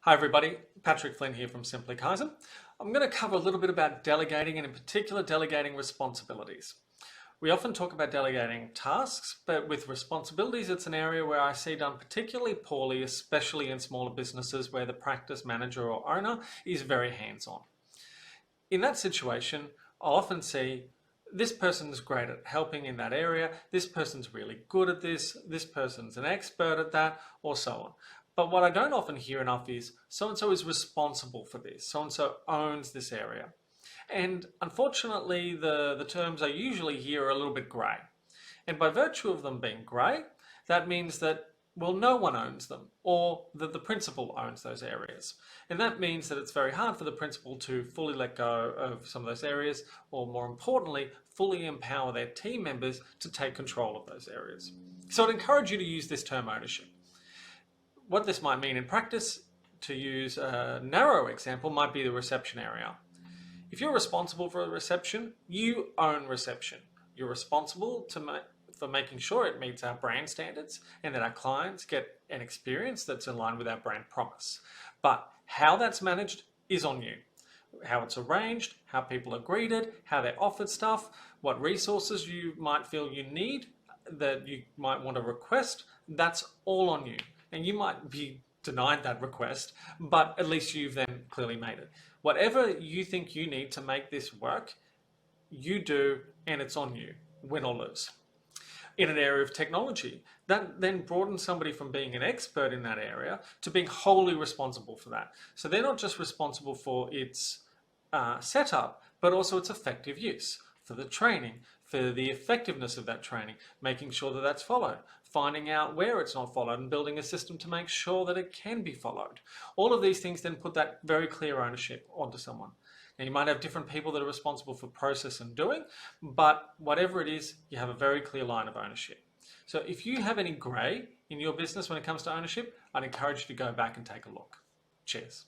Hi everybody, Patrick Flynn here from Simply Kaizen. I'm going to cover a little bit about delegating and in particular delegating responsibilities. We often talk about delegating tasks, but with responsibilities it's an area where I see done particularly poorly, especially in smaller businesses where the practice manager or owner is very hands-on. In that situation, I'll often see this person's great at helping in that area, this person's really good at this person's an expert at that, or so on. But what I don't often hear enough is so-and-so is responsible for this, so-and-so owns this area. And unfortunately, the terms I usually hear are a little bit grey. And by virtue of them being grey, that means that, well, no one owns them, or that the principal owns those areas. And that means that it's very hard for the principal to fully let go of some of those areas, or more importantly, fully empower their team members to take control of those areas. So I'd encourage you to use this term ownership. What this might mean in practice, to use a narrow example, might be the reception area. If you're responsible for a reception, you own reception. You're responsible for making sure it meets our brand standards and that our clients get an experience that's in line with our brand promise. But how that's managed is on you. How it's arranged, how people are greeted, how they're offered stuff, what resources you might feel you need, that you might want to request, that's all on you. And you might be denied that request, but at least you've then clearly made it. Whatever you think you need to make this work, you do, and it's on you, win or lose. In an area of technology, that then broadens somebody from being an expert in that area to being wholly responsible for that. So they're not just responsible for its setup, but also its effective use, for the training, for the effectiveness of that training, making sure that that's followed, finding out where it's not followed and building a system to make sure that it can be followed. All of these things then put that very clear ownership onto someone. Now you might have different people that are responsible for process and doing, but whatever it is, you have a very clear line of ownership. So if you have any grey in your business when it comes to ownership, I'd encourage you to go back and take a look. Cheers.